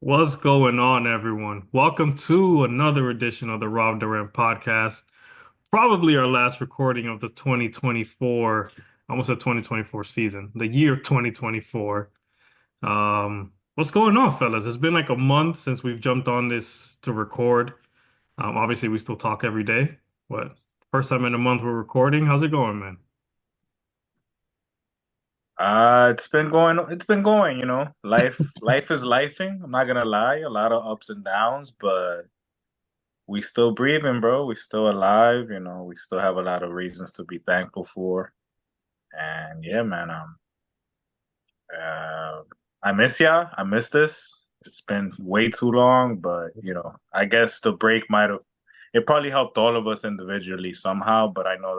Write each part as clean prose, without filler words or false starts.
What's going on, everyone? Welcome to another edition of the Rob Durant podcast. Probably our last recording of the 2024, almost a 2024 season, the year 2024. What's going on, fellas? It's been like a month since we've jumped on this to record. Obviously, we still talk every day, but first time in a month we're recording. How's it going, man? It's been going. Life is lifing. I'm not gonna lie, a lot of ups and downs, but we still breathing, bro. We still alive, we still have a lot of reasons to be thankful for. And yeah, man, uh, I miss ya. I miss this. It's been way too long, but I guess the break it probably helped all of us individually somehow, but I know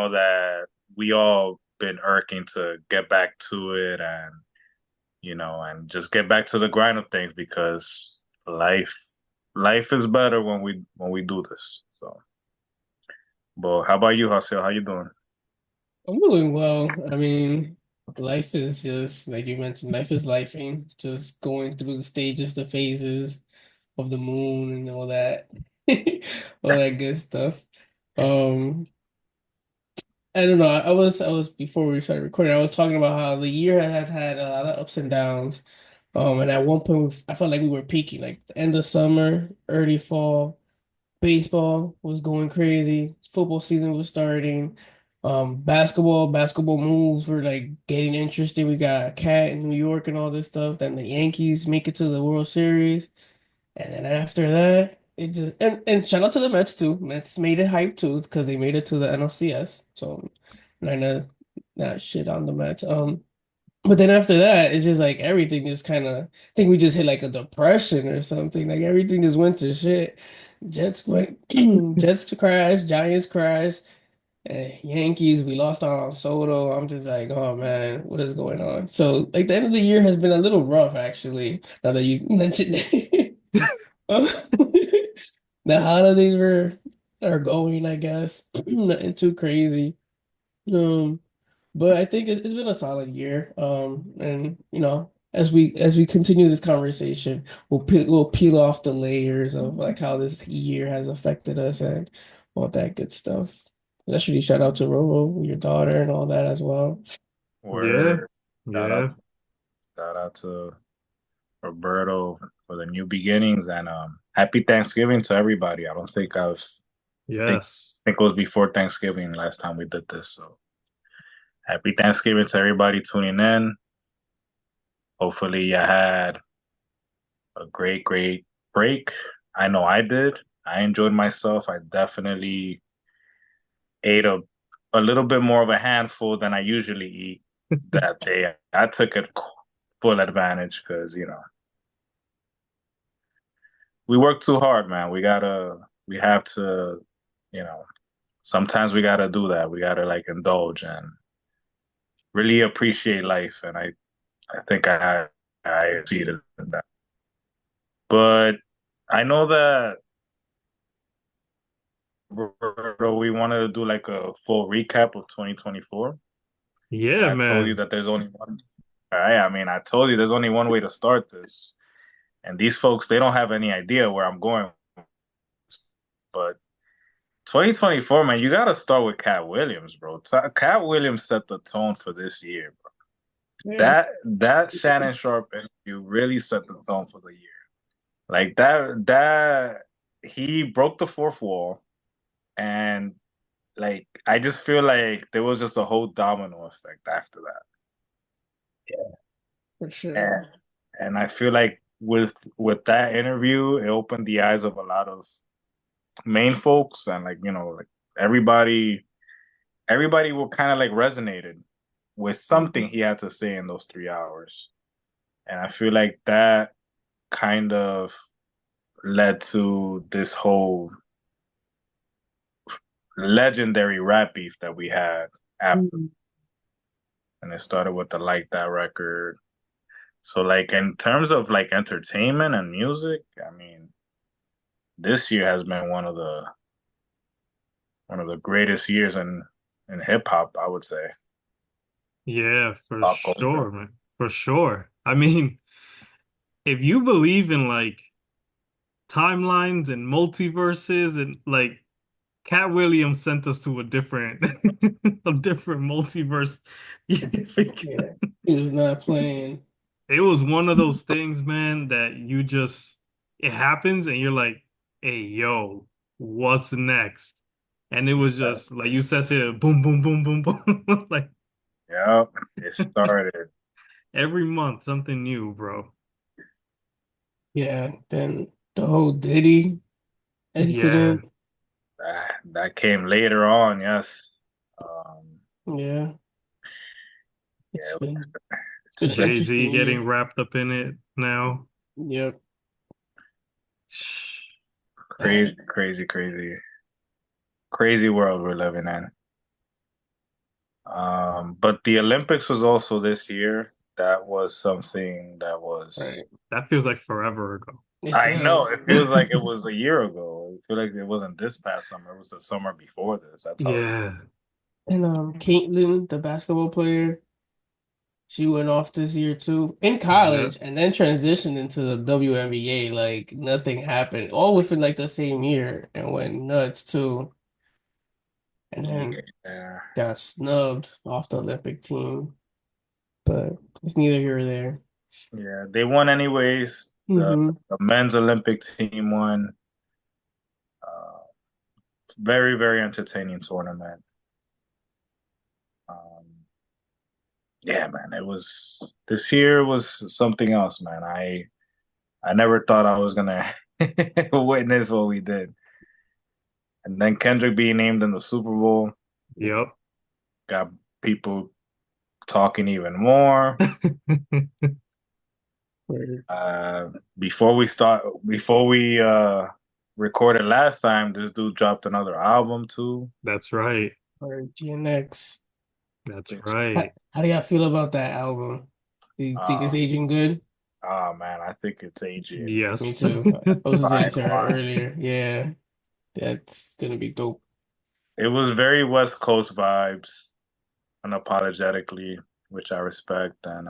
that we all been irking to get back to it and just get back to the grind of things because life life is better when we do this. So, but how about you, Hasel? How you doing? I'm doing well. I mean, life is just like you mentioned, life is lifing, just going through the stages, the phases of the moon and all that, all that good stuff. Um, I don't know. I was before we started recording, I was talking about how the year has had a lot of ups and downs. And at one point, I felt like we were peaking, like the end of summer, early fall. Baseball was going crazy. Football season was starting. Basketball moves were like getting interesting. We got Cat in New York and all this stuff. Then the Yankees make it to the World Series. And then after that, it just and shout out to the Mets too. Mets made it hype too because they made it to the NLCS. So not to not shit on the Mets. But then after that, it's just like everything just kind of, I think we just hit like a depression or something. Like everything just went to shit. Jets went, Jets crashed, Giants crashed, Yankees, we lost on Soto. I'm just like, oh man, what is going on? So like the end of the year has been a little rough actually, now that you mentioned it. Um, the holidays are going, I guess. Nothing too crazy. Um, but I think it's been a solid year. And as we continue this conversation, we'll peel off the layers of like how this year has affected us and all that good stuff. Especially shout out to Roro, your daughter, and all that as well. Yeah, Word. Shout out, yeah, shout out to Roberto for the new beginnings and happy Thanksgiving to everybody. I don't think think yes. think it was before Thanksgiving last time we did this. So happy Thanksgiving to everybody tuning in. Hopefully you had a great break. I know I did. I enjoyed myself. I definitely ate a little bit more of a handful than I usually eat that day. I took it full advantage because, we work too hard, man. We have to, you know, sometimes we gotta do that. We gotta like indulge and really appreciate life. And I think I succeeded in that. But I know that Roberto, we wanted to do like a full recap of 2024. And Yeah, I told you man. that there's only one. I mean, I told you there's only one way to start this. And these folks, they don't have any idea where I'm going. But 2024, man, you got to start with Cat Williams, bro. Cat Williams set the tone for this year, bro. Yeah, That Shannon Sharp interview really set the tone for the year. Like that he broke the fourth wall, and like I just feel like there was just a whole domino effect after that. for sure. And and I feel like with that interview, it opened the eyes of a lot of main folks and like like everybody everybody will kind of like resonated with something he had to say in those 3 hours. And I feel like that kind of led to this whole legendary rap beef that we had after. Mhm. And it started with the Like That record. So like in terms of like entertainment and music, I mean, this year has been one of the greatest years in hip hop, I would say, Yeah, for pop culture. sure, man. For sure. I mean, if you believe in like timelines and multiverses and like Cat Williams sent us to a different a different multiverse. Yeah, he was not playing. It was one of those things, man, that you just it happens and you're like, hey, yo, what's next? And it was just like you said, boom, boom, boom, boom, boom. Like Yep, it started. every month, something new, bro. Yeah, then the whole Diddy Yeah, incident. That came later on, yes. Um, Yeah, yeah, it's been it's been an Jay-Z interesting getting year. wrapped up in it now. Yep. crazy, crazy, crazy, crazy world we're living in. But the Olympics was also this year. That was something that was. Right. That feels like forever ago. It I know does. it feels like it was a year ago. I feel like it wasn't this past summer. It was the summer before this. That's how. Yeah, And Caitlin, the basketball player, she went off this year too in yeah, college and then transitioned into the WNBA. Like nothing happened, all within like the same year, and went nuts too. And then Yeah, got snubbed off the Olympic team, but it's neither here or there. yeah. They won anyways. Hmm. The men's Olympic team won. Uh, Very, very entertaining tournament. Um, yeah, man. It was this year was something else, man. I never thought I was gonna witness what we did. And then Kendrick being named in the Super Bowl yep. got people talking even more. Where, Uh, before we recorded last time, this dude dropped another album too. That's right. where GNX. That's Which, right. How do y'all feel about that album? Do you think it's uh, aging good? oh man, I think it's aging Me Yes. too. I was listening fine to her wine. earlier. Yeah, that's gonna be dope. It was very West Coast vibes, unapologetically, which I respect. And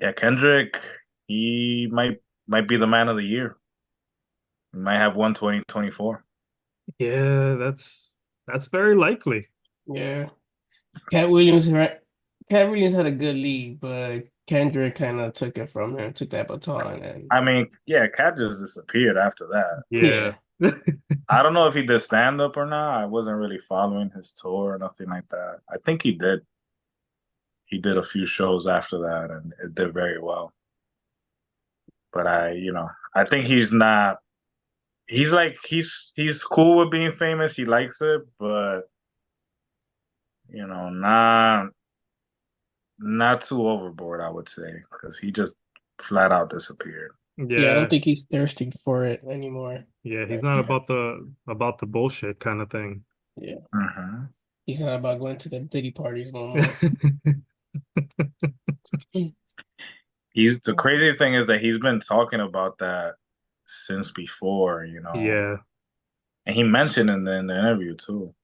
yeah, Kendrick, he might be the man of the year. He might have won 2024. Yeah, that's very likely. Yeah. Cat Williams, right? Cat Williams had a good lead, but Kendrick kind of took it from him, took that baton, and I mean, yeah, Cat just disappeared after that. Yeah. yeah, I don't know if he did stand up or not. I wasn't really following his tour or nothing like that. I think he did. He did a few shows after that and it did very well. But I think he's not he's like he's cool with being famous. He likes it, but not too overboard, I would say, because he just flat out disappeared. yeah. I don't Yeah. think he's thirsty for it anymore. Yeah, he's But not about the bullshit kind of thing. yeah, Hmm. he's not about going to the Diddy parties no more. He's the crazy thing is that he's been talking about that since before. Yeah. And he mentioned in the interview too.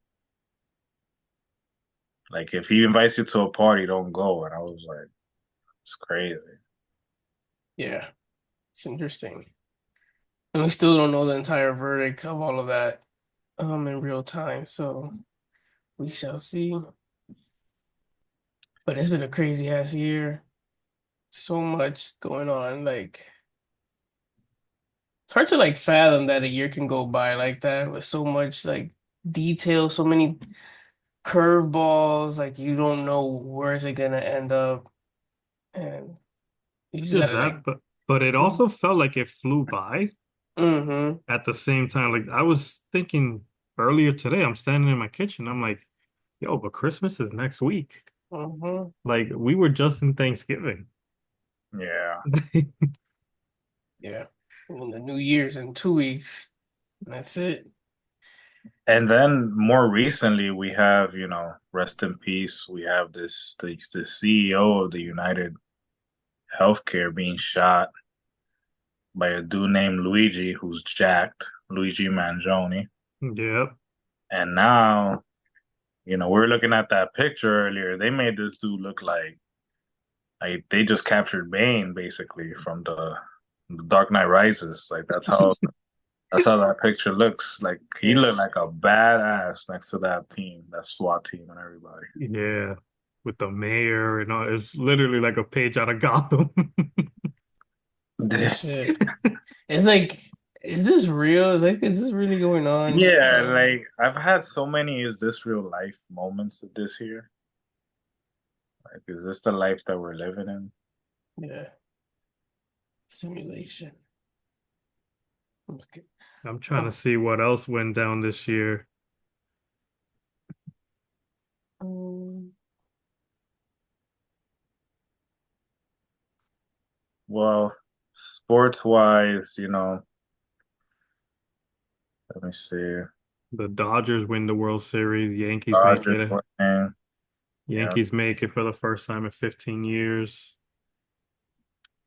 Like if he invites you to a party, don't go. And I was like, it's crazy. Yeah, it's interesting. And we still don't know the entire verdict of all of that in real time, so we shall see. But it's been a crazy ass year. So much going on. Like it's hard to like fathom that a year can go by like that with so much like detail, so many curveballs, like you don't know where is it gonna end up. And you just Just gotta that, like but it also felt like it flew by mm-hmm. at the same time. Like I was thinking earlier today, I'm standing in my kitchen. I'm like, yo, but Christmas is next week. Mm-hmm. Like we were just in Thanksgiving. Yeah. Yeah. And the New Year's in 2 weeks. And that's it. And then more recently, we have, rest in peace. We have the CEO of the United Healthcare being shot by a dude named Luigi, who's jacked, Luigi Mangione. Yep. And now, we were looking at that picture earlier. They made this dude look like Like they just captured Bane basically from the Dark Knight Rises. Like that's how that picture looks. Like he Yeah, looked like a badass next to that team, that SWAT team, and everybody. Yeah, with the mayor and all. It's literally like a page out of Gotham. that shit. It's like, is this real? Is this really going on? Yeah, like I've had so many "is this real life" moments this year. Like, is this the life that we're living in? Yeah, simulation. Okay. I'm trying to Oh, see what else went down this year. um, Well, sports wise, let me see. The Dodgers win the World Series. Yankees make Dodgers it. winning. Yeah, Yankees make it for the first time in 15 years.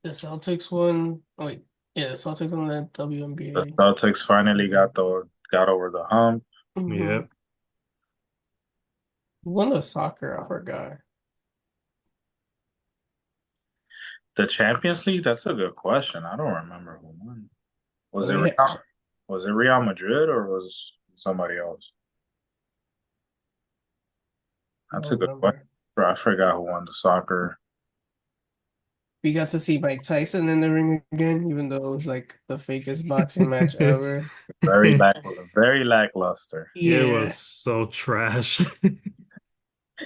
the Celtics won. Oh, wait, yeah, the Celtics won that the WNBA. Celtics finally got over the hump. Mm-hmm. Yep. Who won the soccer? I forgot. The Champions League, that's a good question. I don't remember who won. Oh, Was it yeah, Real? Was it Real Madrid or was somebody else? I That's don't a good question. remember. I forgot who won the soccer. We got to see Mike Tyson in the ring again, even though it was like the fakest boxing match ever. Very lackluster. It was Yeah. so trash.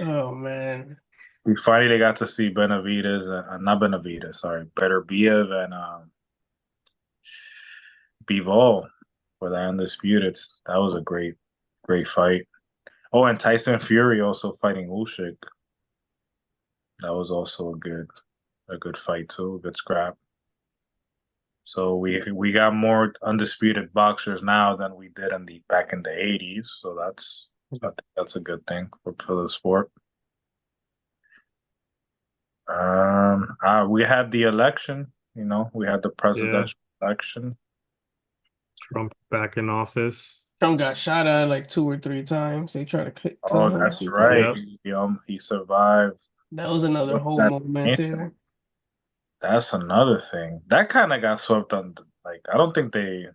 Oh man. We finally got to see Benavides, not Benavides, sorry, Beterbiev and Bivol for the undisputed. That was a great fight. Oh, and Tyson Fury also fighting Usyk. That was also a good fight too, a good scrap. So we got more undisputed boxers now than we did in the back in the 80s. So I think that's a good thing for the sport. We had the election, we had the Yeah, presidential election. Trump back in office. Trump got shot at like 2 or 3 times. They tried to kill Oh, him a that's few right. Yep. times. He survived. That was another What's whole that moment nation? there. That's another thing. That kind of got swept on. Like, I don't think they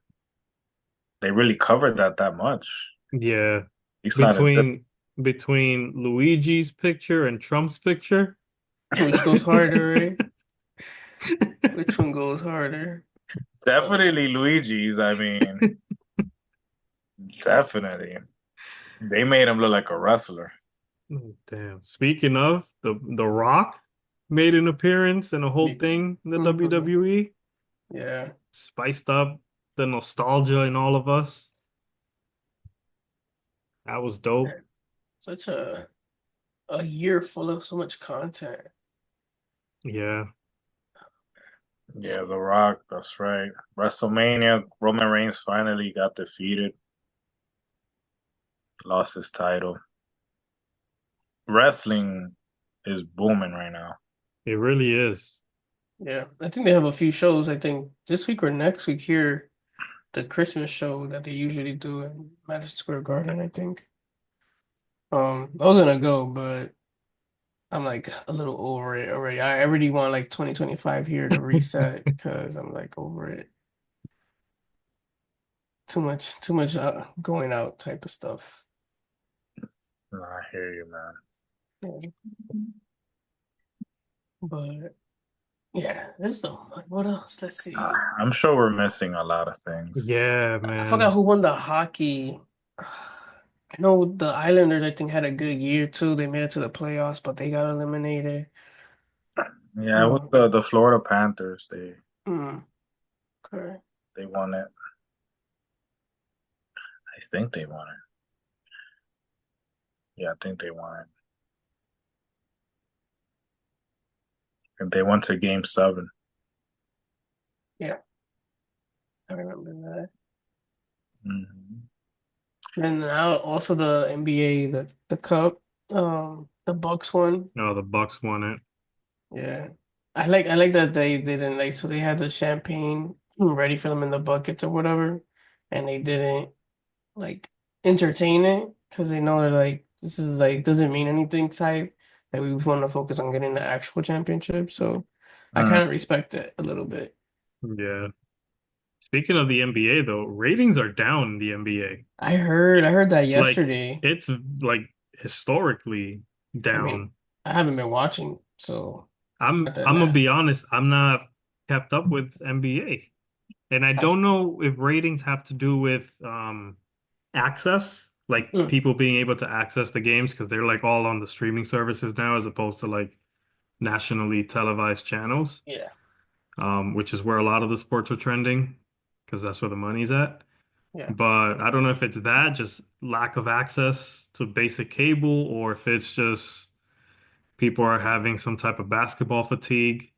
really covered that much. Yeah. It's not as good. Between Luigi's picture and Trump's picture. Which goes harder, right? Which one goes harder? Uh, Definitely Luigi's. I mean, definitely. They made him look like a wrestler. Oh, damn. Speaking of, the Rock made an appearance and a whole thing in the mhm. WWE. Yeah. Spiced up the nostalgia in all of us. That was dope. Such a year full of so much content. Yeah. Yeah, The Rock. That's right. WrestleMania. Roman Reigns finally got defeated. Lost his title. Wrestling is booming right now. It really is. Yeah. I think they have a few shows, I think this week or next week here, the Christmas show that they usually do in Madison Square Garden, I think. I was gonna go, but I'm like a little over it already. I already want like 2025 here to reset because I'm like over it. Too much going out type of stuff. No, I hear you, man. Yeah. But yeah, there's no what else? Let's Uh, see. I'm sure we're missing a lot of things. Yeah, I forgot man. who won the hockey. I know the Islanders, I think, had a good year too. They made it to the playoffs, but they got eliminated. Yeah, it was Um, the Florida Panthers. They hmm, okay. they won it. I think they won it. Yeah, I think they won it. And they went to Game 7. Yeah, I remember that. Hmm. And now also the NBA, the Cup, the Bucks won. No, the Bucks won it. Yeah. I like that they didn't like so they had the champagne ready for them in the buckets or whatever, and they didn't like entertain it because they know they're like this is like doesn't mean anything type. Like we want to focus on getting the actual championship. So I Mm. kind of respect it a little bit. Yeah. Speaking of the NBA though, ratings are down in the NBA. I heard that Like yesterday. it's like historically I mean, down. I haven't been watching, so I'm not that I'm gonna that be honest, I'm not kept up with NBA. And I that's don't know if ratings have to do with access, like mm, people being able to access the games because they're like all on the streaming services now as opposed to like nationally televised channels, yeah, which is where a lot of the sports are trending because that's where the money's at. yeah. But I don't know if it's that, just lack of access to basic cable, or if it's just people are having some type of basketball fatigue,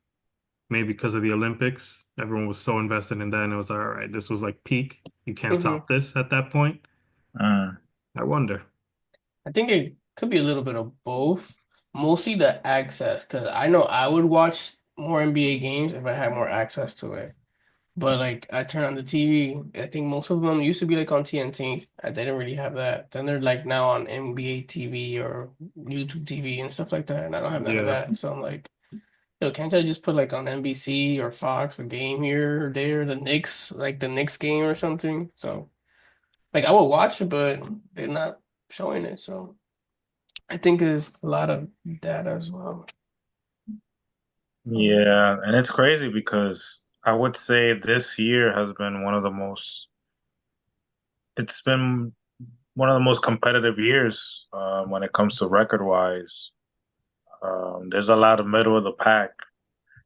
maybe because of the Olympics. Everyone was so invested in that, and it was like, all right, this was like peak. You can't Hmm. top this at that point. Mm. I wonder. I think it could be a little bit of both. Mostly the access, because I know I would watch more NBA games if I had more access to it. But like I turn on the TV, I think most of them used to be like on TNT. I didn't really have that. Then they're like now on NBA TV or YouTube TV and stuff like that, and I don't have none of Yeah. that. So I'm like, yo, can't I just put like on NBC or Fox a game here or there, the Knicks, like the Knicks game or something? So like I will watch it, but they're not showing it. So I think it's a lot of data as well. Um, Yeah, and it's crazy because I would say this year has been one of the most, it's been one of the most competitive years when it comes to record wise. There's a lot of middle of the pack.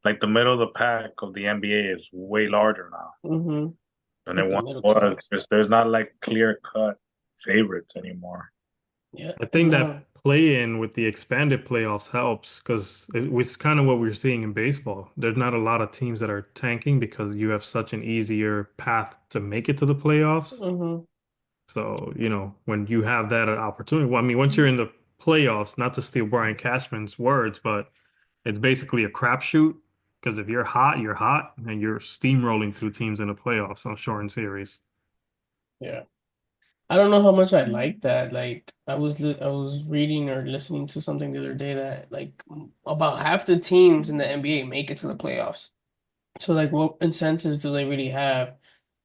Like the middle of the pack of the NBA is way larger now hmm than it Like the once middle was. class. There's not like clear cut favorites anymore. Yeah, I think that no. play in with the expanded playoffs helps because it's kind of what we're seeing in baseball. There's not a lot of teams that are tanking because you have such an easier path to make it to the playoffs. hmm So, when you have that opportunity, well, I mean, once you're in the playoffs, not to steal Brian Cashman's words, but it's basically a crapshoot because if you're hot, and you're steamrolling through teams in the playoffs on shortened series. Yeah. I don't know how much I like that. Like I was reading or listening to something the other day that like about half the teams in the NBA make it to the playoffs. So like what incentives do they really have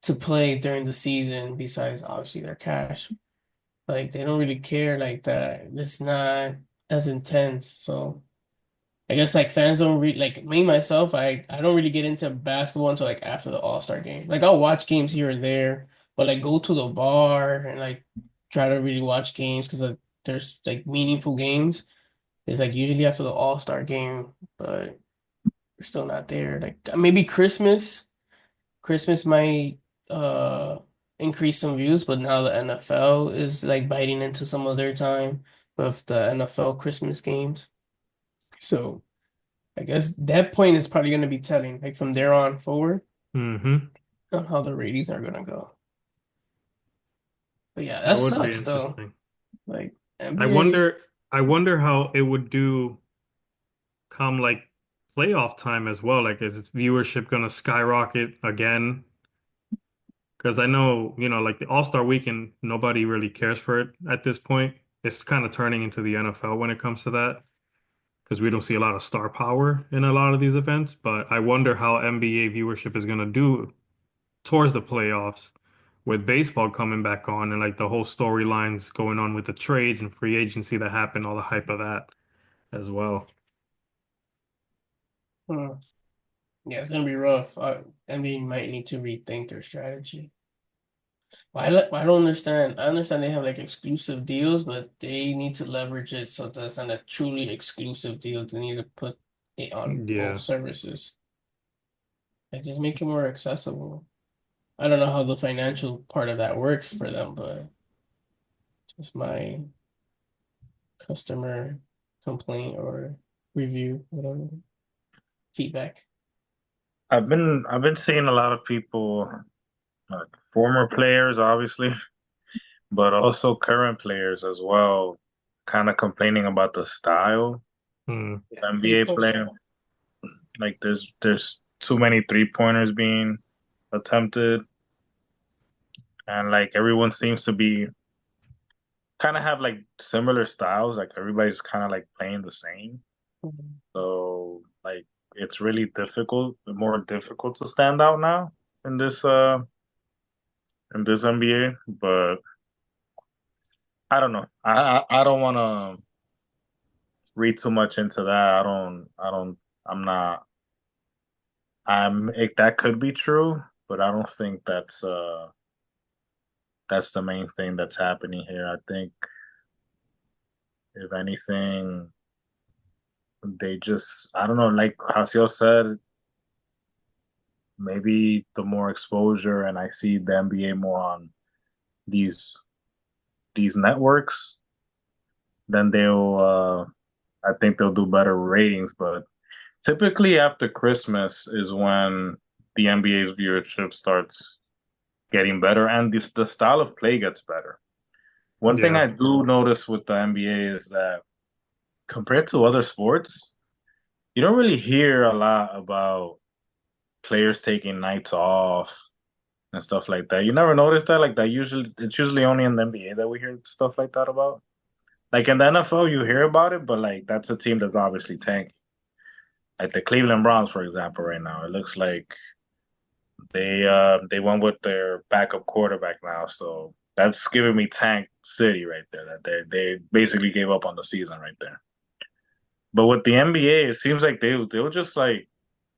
to play during the season besides obviously their cash? Like they don't really care like that. It's not as intense. So I guess like fans don't really like me myself. I don't really get into basketball until like after the All-Star game. Like I'll watch games here and there, but like go to the bar and like try to really watch games because like, there's like meaningful games. It's like usually after the All-Star game, but we're still not there. Like maybe Christmas. Christmas might uh increase some views, but now the NFL is like biting into some of their time with the NFL Christmas games. So. I guess that point is probably going to be telling, like from there on forward, Hmm. on how the ratings are going to go. But yeah, that That would be sucks though. interesting. Like I NBA, wonder, I wonder how it would do come like playoff time as well. Like, is its viewership gonna skyrocket again? Because I know, like the All-Star weekend, nobody really cares for it at this point. It's kind of turning into the NFL when it comes to that, because we don't see a lot of star power in a lot of these events. But I wonder how NBA viewership is gonna do towards the playoffs with baseball coming back on and like the whole storylines going on with the trades and free agency that happened, all the hype of that as well. hmm, yeah, it's going to be rough. NBA might need to rethink their strategy. I don't understand. I understand they have like exclusive deals, but they need to leverage it so that's not a truly exclusive deal. They need to put it on both Yeah, services. Like just make it more accessible. I don't know how the financial part of that works for them, but just my customer complaint or review, whatever, feedback. I've been seeing a lot of people, like former players, obviously, but also current players as well, kind of complaining about the style hmm. Yeah, of NBA three-point playing. shot. Like there's too many 3-pointers being attempted, and like everyone seems to be kind of have like similar styles. Like everybody's kind of like playing the same. So like it's really difficult, more difficult to stand out now in this NBA. But I don't know. I don't want to read too much into that. I'm not. That could be true, but I don't think that's the main thing that's happening here. I think if anything, they just I don't know. Like Hasio said, maybe the more exposure, and I see the NBA more on these these networks, then they'll I think they'll do better ratings. But typically after Christmas is when the NBA's viewership starts getting better and the style of play gets better. One thing Yeah. I do notice with the NBA is that compared to other sports, you don't really hear a lot about players taking nights off and stuff like that. You never notice that? Like that usually it's usually only in the NBA that we hear stuff like that about. Like in the NFL you hear about it, but like that's a team that's obviously tanking. Like the Cleveland Browns, for example, right now. It looks like they went with their backup quarterback now, so that's giving me tank city right there. That they basically gave up on the season right there. But with the NBA, it seems like they'll just like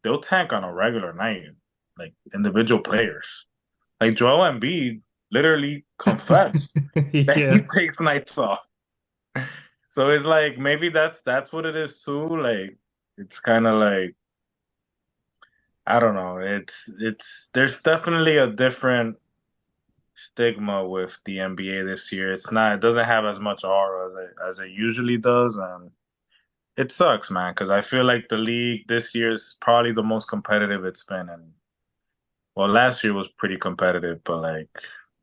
they'll tank on a regular night, like individual players. Like Joel Embiid literally confessed that he Yeah. takes nights off. So it's like maybe that's what it is too. Like it's kind of like I don't know. It's there's definitely a different stigma with the NBA this year. It doesn't have as much aura as it usually does, and it sucks, man, because I feel like the league this year is probably the most competitive it's been. And well, last year was pretty competitive, but like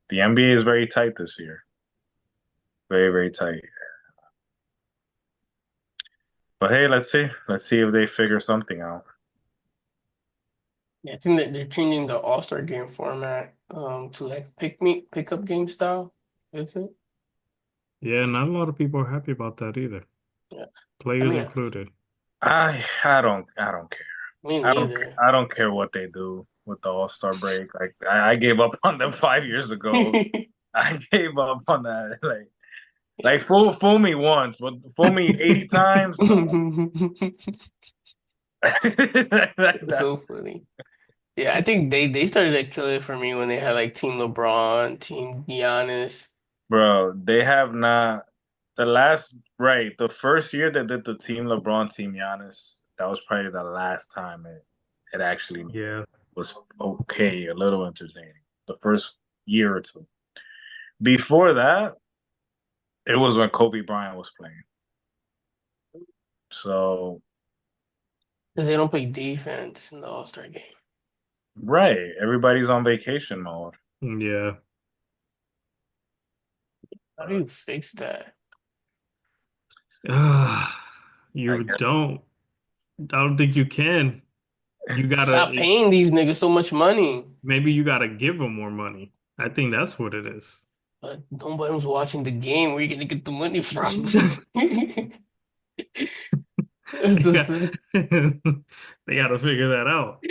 the NBA is very tight this year, very very tight. But hey, let's see if they figure something out. Yeah, I think that they're changing the All-Star game format to like pickup game style. Is it? Yeah, not a lot of people are happy about that either. Yeah. I Players mean, included. I don't care. me neither. I don't care what they do with the All-Star break. Like I gave up on them 5 years ago. I gave up on that. Like Yeah. fool me once, but fool me 80 times. No. It's so funny. Yeah, I think they started to kill it for me when they had like Team LeBron, Team Giannis. Bro, they have not the first year they did the Team LeBron, Team Giannis, that was probably the last time it actually Yeah. was okay, a little entertaining. The first year or two. Before that, it was when Kobe Bryant was playing. So, Because they don't play defense in the All-Star game. right, everybody's on vacation mode. Yeah. How do you fix that? I You guess. don't. I don't think you can. You Stop gotta, paying these niggas so much money. maybe you gotta give them more money. I think that's what it is. But nobody's watching the game. Where you gonna get the money from? It's They the got, same. they gotta figure that out.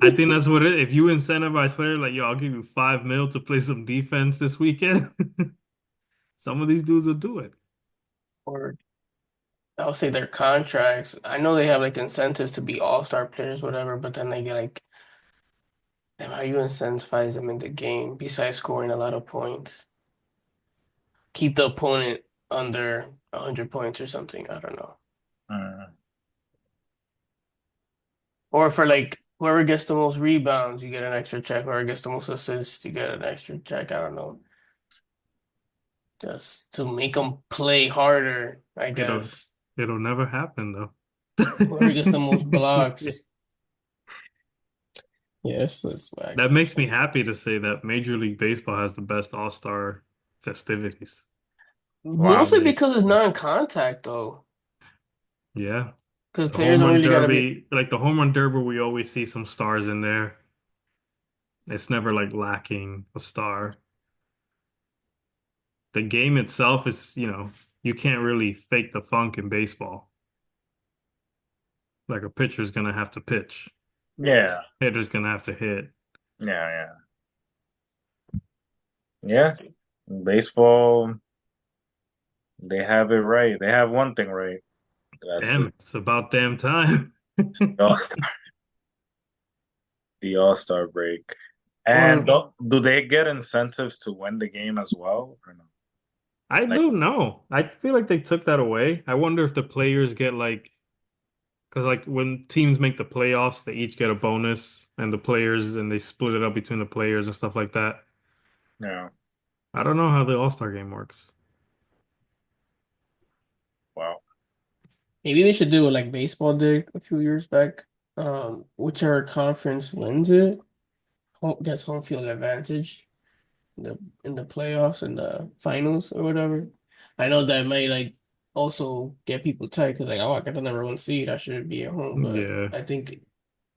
I think that's what it, if you incentivize players like, yo, I'll give you 5 mil to play some defense this weekend, some of these dudes will do it. Or I'll say their contracts. I know they have like incentives to be all-star players, whatever, but then they get like, damn, how you incentivize them in the game besides scoring a lot of points? Keep the opponent under 100 points or something. I don't know. Mm, Or for like whoever gets the most rebounds, you get an extra check. Whoever gets the most assists, you get an extra check. I don't know. Just to make them play harder, I It'll guess. it'll never happen though. Whoever gets the most blocks. Yes, that's whack. That makes me happy to say that Major League Baseball has the best All-Star festivities. wow, Mostly me. because it's non-contact though. Yeah. Because The players home don't run really gotta be. derby, like the home run derby, we always see some stars in there. It's never like lacking a star. the game itself is, you can't really fake the funk in baseball. Like a pitcher's gonna have to pitch, Mm. Yeah, hitter's gonna have to hit. yeah, yeah. Baseball, they have it right. They have one thing right. That's Damn, it's about damn time. the the All-Star break. And Or do they get incentives to win the game as well, or no? I Like, don't know. I feel like they took that away. I wonder if the players get like, because like when teams make the playoffs, they each get a bonus, and the players and they split it up between the players and stuff like that. yeah, I don't know how the All-Star game works. wow. maybe they should do it like baseball did a few years back. Whichever conference wins it gets home field advantage in the playoffs and the finals or whatever. I know that may like also get people tight because like, oh, I got the number one seed, I should be at home. But Yeah. I think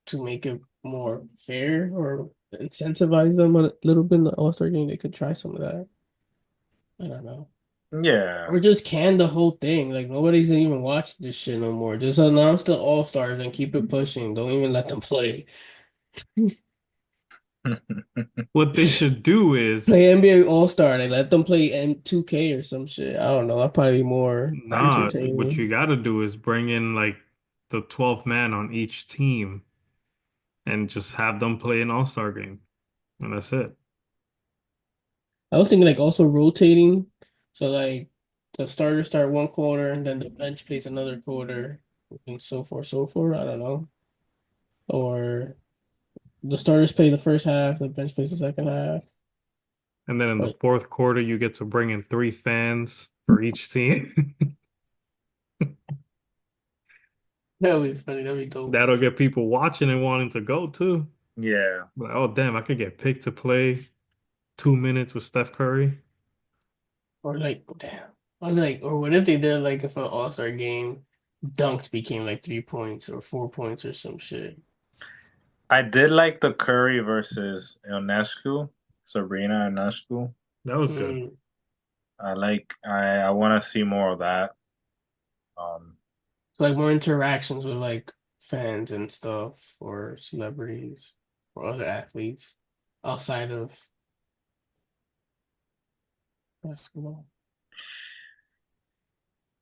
to make it more fair or incentivize them a little bit in the All-Star game, they could try some of that. I don't know. Yeah. Or just can the whole thing. Like nobody's even watching this shit no more. Just announce the All-Stars and keep it pushing. Don't even let them play. What they should do is, Play NBA All-Star. They let them play M2K or some shit. I don't know. That'd probably be more nah, what you entertaining. gotta do is bring in like the 12th man on each team and just have them play an All-Star game. And that's it. I was thinking like also rotating. So like the starters start one quarter and then the bench plays another quarter and so forth, so forth. I don't know. Or the starters play the first half, the bench plays the second half. And then in the But fourth quarter, you get to bring in three fans for each team. that'd be funny. That'd be dope. That'll get people watching and wanting to go too. Yeah. Like, oh, damn, I could get picked to play 2 minutes with Steph Curry. Or like, damn. Or like, or what if they did like if an All-Star game dunks became like 3 points or 4 points or some shit. I did like the Curry versus Ionescu, Sabrina Ionescu. That was good. Mm. I want to see more of that. Um, So like more interactions with like fans and stuff or celebrities or other athletes outside of basketball.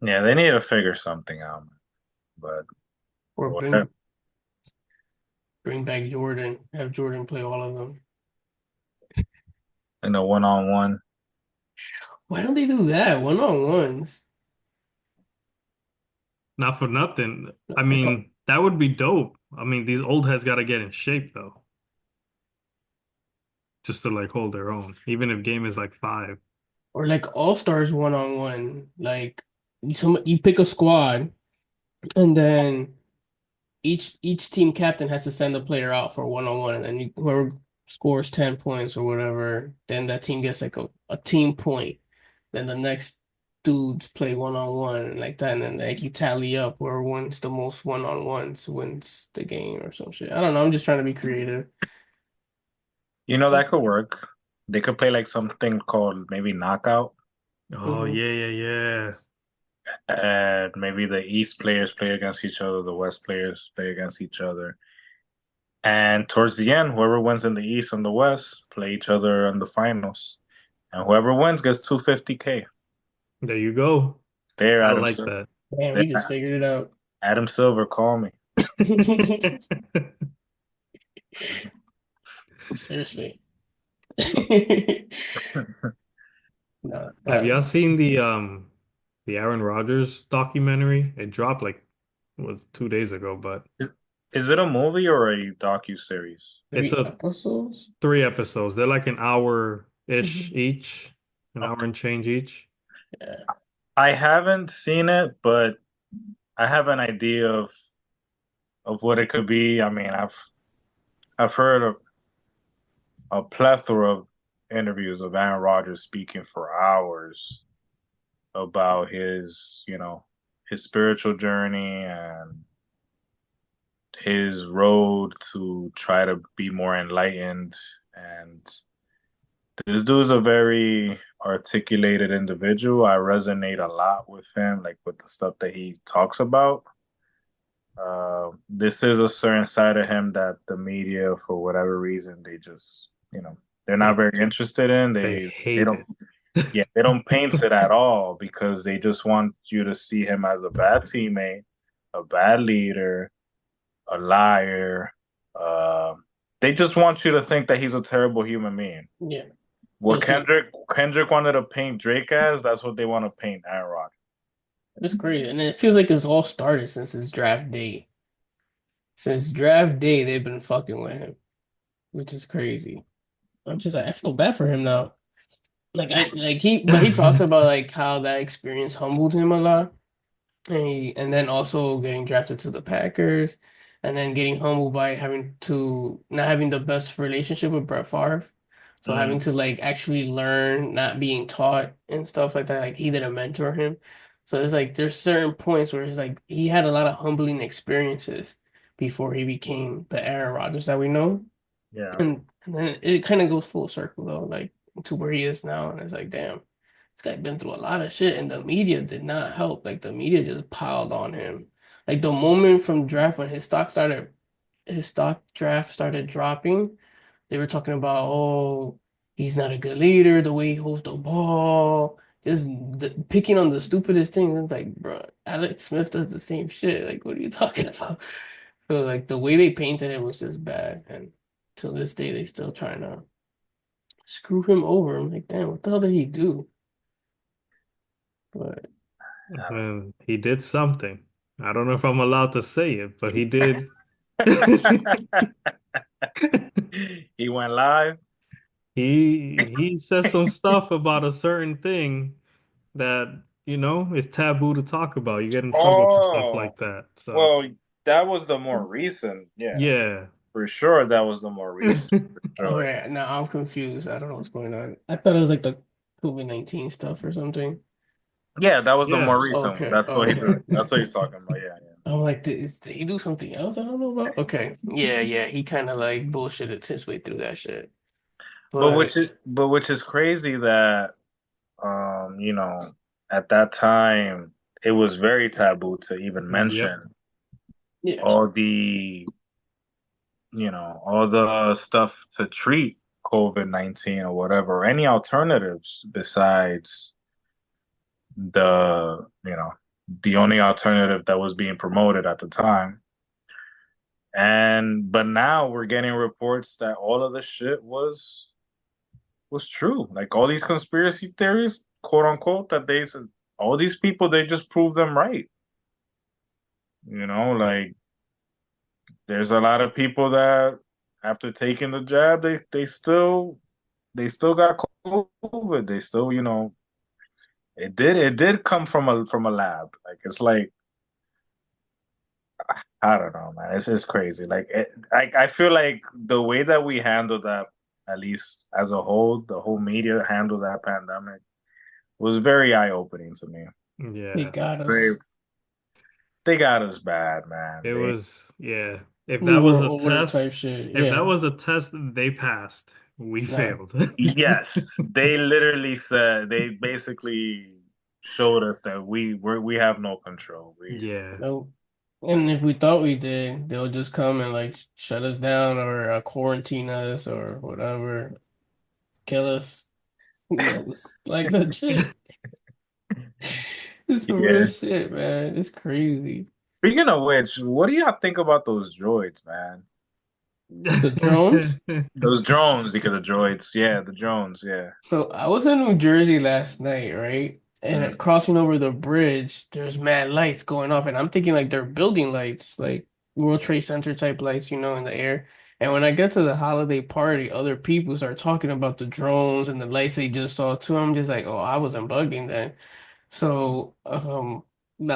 yeah, they need to figure something out, but Or whatever. bring back Jordan, have Jordan play all of them. In a one-on-one. Why don't they do that? One-on-ones. Not for nothing. I Like mean, that would be dope. I mean, these old heads got to get in shape though, just to like hold their own, even if game is like five. or like all-stars one-on-one. Like you pick a squad and then each team captain has to send a player out for one-on-one, and then whoever scores 10 points or whatever, then that team gets like a team point. Then the next dudes play one-on-one like that, and then like you tally up whoever wins the most one-on-ones wins the game or some shit. I don't know. I'm just trying to be creative. You know that could work. They could play like something called maybe knockout, Oh Hmm. yeah, yeah, yeah. and maybe the East players play against each other, the West players play against each other. And towards the end, whoever wins in the East and the West play each other in the finals. And whoever wins gets 250K. There you go. There, I Adam like Silver. that. Man, we just There, figured it out. Adam Silver, call me. Seriously. No, Have y'all seen the Aaron Rodgers documentary? It dropped like it was 2 days ago, but Is is it a movie or a docu-series? it's 3 episodes? 3 episodes. They're like an hour-ish Mhm. each, an hour Okay. and change each. Yeah. I haven't seen it, but I have an idea of what it could be. I mean, I've heard a plethora of interviews of Aaron Rodgers speaking for hours about his spiritual journey and his road to try to be more enlightened. And this dude's a very articulated individual. I resonate a lot with him, like with the stuff that he talks about. This is a certain side of him that the media, for whatever reason, they just, they're not They very interested in. they They hate don't, it. yeah, they don't paint it at all because they just want you to see him as a bad teammate, a bad leader, a liar. Uh, they just want you to think that he's a terrible human being. Yeah. What Yeah, see, Kendrick wanted to paint Drake as, that's what they want to paint Aaron Rodgers. it's great. And it feels like it's all started since his draft day. Since draft day, they've been fucking with him, which is crazy. I feel bad for him now. But he talks about like how that experience humbled him a lot. And then also getting drafted to the Packers, and then getting humbled by having to not having the best relationship with Brett Favre. So having Mm, to like actually learn, not being taught and stuff like that. Like he didn't mentor him. So it's like there's certain points where it's like he had a lot of humbling experiences before he became the Aaron Rodgers that we know. yeah. And then it kind of goes full circle though, like to where he is now. And it's like, damn, this guy been through a lot of shit, and the media did not help. Like the media just piled on him. Like the moment from draft when his stock draft started dropping, they were talking about, oh, he's not a good leader, the way he holds the ball, just picking on the stupidest things. It's like, bro, Alex Smith does the same shit. Like, what are you talking about? So like the way they painted it was just bad, and till this day they still trying to screw him over. I'm like, damn, what the hell did he do? But I And he did something. I don't know if I'm allowed to say it, but he did. He went live. He said some stuff about a certain thing that, is taboo to talk about. You get in trouble for stuff Oh, like that. So, well, that was the more recent. Yeah, yeah. for sure. That was the more recent. For sure. okay, now I'm confused. I don't know what's going on. I thought it was like the COVID-19 stuff or something. Yeah, that was the Yeah. more recent one. Okay, That's what he okay. did. That's what he's talking about. Yeah, yeah. I'm like, did he do something else I don't know about? Okay, yeah, yeah. He kind of like bullshitted his way through that shit. But But which is crazy that at that time it was very taboo to even Yep. mention yeah, all the all the stuff to treat COVID-19 or whatever, or any alternatives besides the only alternative that was being promoted at the time. And but now we're getting reports that all of the shit was true. Like all these conspiracy theories, quote unquote, that they said all these people they just proved them right. Like there's a lot of people that after taking the jab, they still got COVID. They still, it did come from a lab. Like it's like I don't know, man. It's just crazy. Like I feel like the way that we handled that, at least as a whole, the whole media handled that pandemic was very eye opening to me. they Yeah. got Very, us. they got us bad, man. It was, yeah. If We that was were a older type test, shit. if that Yeah, was a test, they passed. We no, failed. Yes, they literally said they basically showed us that we have no control. Yeah. no. And if we thought we did, they'll just come and like shut us down or quarantine us or whatever, kill us. Who knows? Like legit. It's some real Yeah. shit, man. It's crazy. Speaking of which, what do y'all think about those droids, man? The drones. Those drones, because of droids. Yeah, the drones. Yeah. So I was in New Jersey last night, right? And Mm. crossing over the bridge, there's mad lights going off, and I'm thinking like they're building lights, like World Trade Center type lights, in the air. And when I get to the holiday party, other people start talking about the drones and the lights they just saw too. I'm just like, oh, I wasn't bugging then. So, now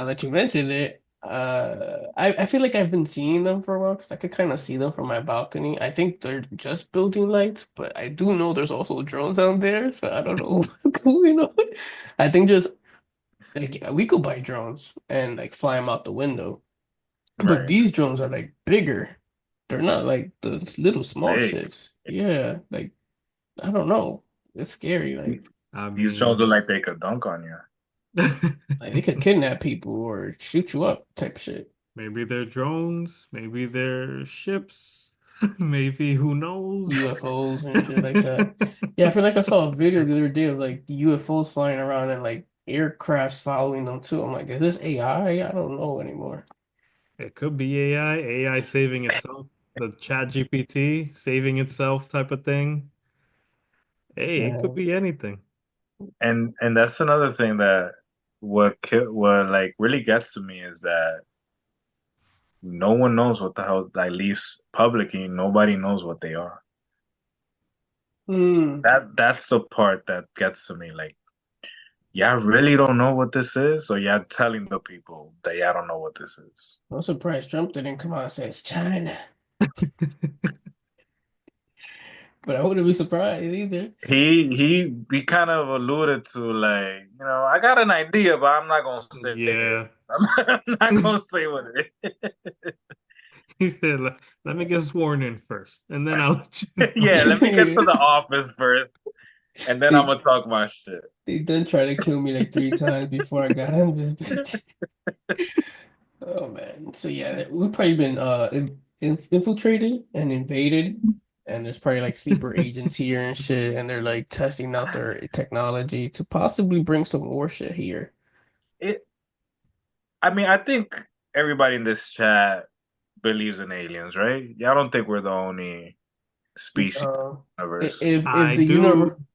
that you mentioned it, I feel like I've been seeing them for a while because I could kind of see them from my balcony. I think they're just building lights, but I do know there's also drones out there, so I don't know what's going on. I think just like we could buy drones and like fly them out the window, but Right. these drones are like bigger. They're not like the little small Big. shits. Yeah, like I don't know. It's scary. Like. I These Jones mean, look like they could dunk on you. Like they could kidnap people or shoot you up type shit. maybe they're drones, maybe they're ships, maybe who knows? UFOs and shit like that. Yeah, I feel like I saw a video the other day of like UFOs flying around and like aircrafts following them too. I'm like, is this AI? I don't know anymore. It could be AI, AI saving itself, the chat GPT saving itself type of thing. Hey, it could Yeah. be anything. And that's another thing that what like really gets to me is that no one knows what the hell, at least publicly, nobody knows what they are. Hmm. That's the part that gets to me. Like, y'all really don't know what this is, or y'all telling the people that y'all don't know what this is. I'm surprised Trump didn't come out and say it's China, but I wouldn't be surprised either. He kind of alluded to like, I got an idea, but I'm not gonna say it. Yeah. I'm not gonna say what it is. He said, let me get sworn in first, and then I'll let you know. Yeah, let me get to the office first, and then I'm They gonna talk my shit. they done tried to kill me like 3 times before I got on this bitch. Oh man. So yeah, we've probably been infiltrated and invaded, and there's probably like sleeper agents here and shit, and they're like testing out their technology to possibly bring some more shit here. It. I mean, I think everybody in this chat believes in aliens, right? Y'all don't think we're the only species Uh, in the universe. if I the universe, do.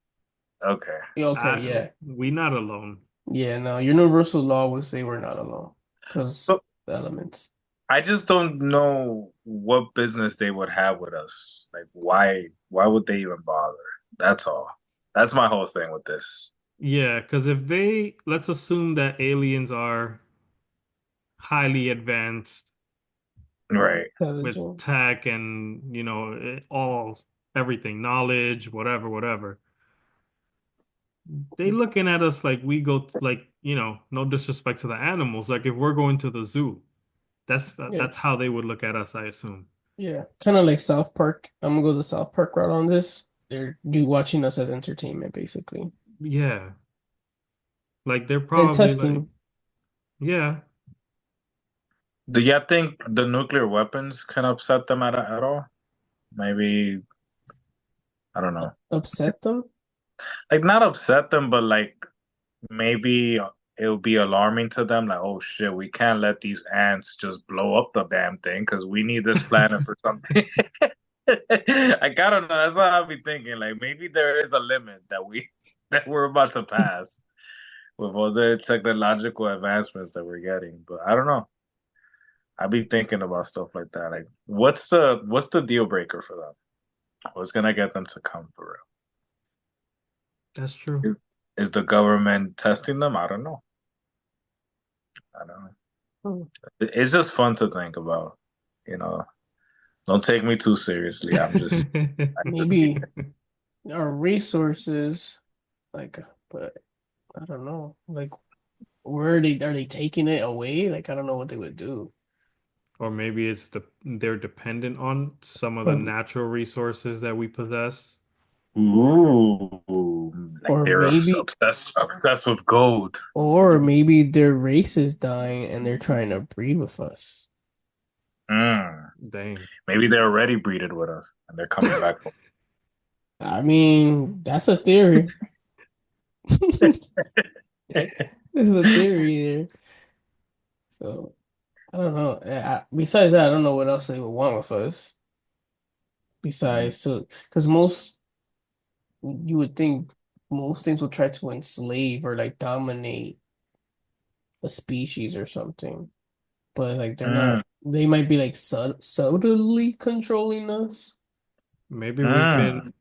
Okay. okay, yeah, We not alone. yeah, no, universal law would say we're not alone because So the elements. I just don't know what business they would have with us. Like, why would they even bother? That's all. That's my whole thing with this. Yeah, because if they, let's assume that aliens are highly advanced Right. with Intelligent. tech and, everything, knowledge, whatever, whatever. They looking at us like we go like, no disrespect to the animals. Like if we're going to the zoo, Yeah, that's how they would look at us, I assume. yeah, kind of like South Park. I'm gonna go the South Park route on this. They're do watching us as entertainment, basically, Yeah. Like they're and probably like, testing. Do you think the nuclear weapons can upset them at all? Maybe, I don't know. Upset them? Like, not upset them, but like maybe it'll be alarming to them. Like, oh shit, we can't let these ants just blow up the damn thing because we need this planet for something. I gotta know. That's what I'll be thinking. Like, maybe there is a limit that we're about to pass with all the technological advancements that we're getting. But I don't know. I'll be thinking about stuff like that. Like, what's the deal breaker for them? What's gonna get them to come for that's true. real? Is the government testing them? I don't know. I don't know. Hmm. It's just fun to think about. You know, don't take me too seriously. I'm just Maybe our resources, like, but I don't know. Like, where are they taking it away? Like, I don't know what they would do. Or maybe they're dependent on some of the Or natural resources that we possess. ooh, like or they're maybe obsessed with gold. or maybe their race is dying and they're trying to breed with us. Mm. Dang. Maybe they're already breeded with us and they're coming back for. I mean, that's a theory. There's a theory there. So I don't know. Besides that, I don't know what else they would want with us. Mm. Besides, so because most you would think most things will try to enslave or like dominate a species or something, but like they're Mm. not. They might be like subtly controlling us. Maybe we've Mm.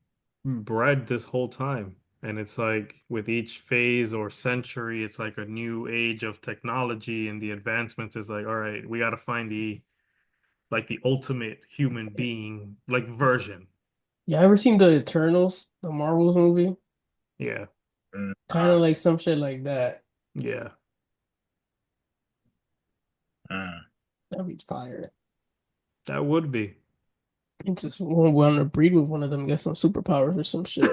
been bred this whole time. And it's like with each phase or century, it's like a new age of technology and the advancements is like, all right, we got to find the ultimate human being like version. You ever seen the Eternals, the Marvels movie? Mm. Yeah. Kind of like some shit like that. Yeah. Mm. That'd be fire. That would be. You just want to breed with one of them, get some superpowers or some shit.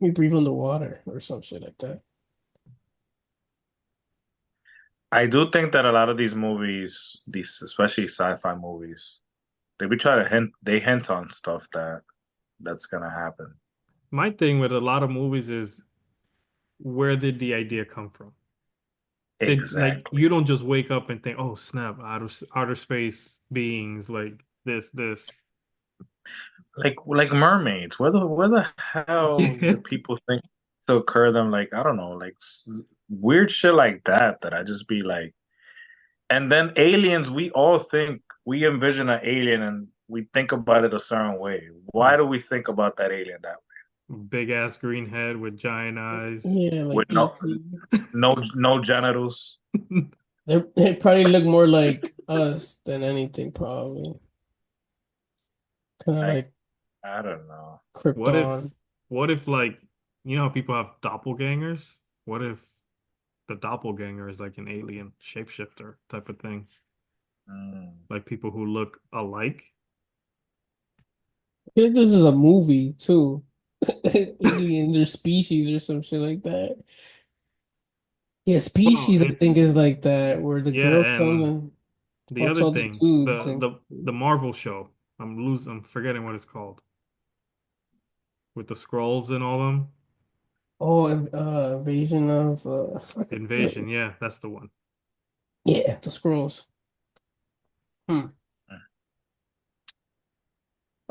We breathe underwater or some shit like that. I do think that a lot of these movies, these especially sci-fi movies, they be try to hint on stuff that's gonna happen. My thing with a lot of movies is where did the idea come from? Did like Exactly. you don't just wake up and think, oh snap, outer space beings like this. Like mermaids. Where the hell Yeah. did people think to occur them? Like I don't know, like weird shit like that I just be like. And then aliens, we all think we envision an alien and we think about it a certain way. Why do we think about that alien that Big ass green head with giant eyes. Yeah, way? like With no E.T. no genitals. They probably look more like us than anything, probably. Kind of I like I don't know. What if Krypton. what if like you know how people have doppelgangers? What if the doppelganger is like an alien shapeshifter type of thing? Mm. Like people who look alike? I feel like this is a movie too. Aliens or species or some shit like that. Yeah, Well, species I think it's is like that, where the yeah, girl comes and and the fucks other all the thing, dudes the and the Marvel show. I'm forgetting what it's called. With the scrolls and all them. oh, invasion of Invasion, yeah, that's the one. yeah, the scrolls. Hmm.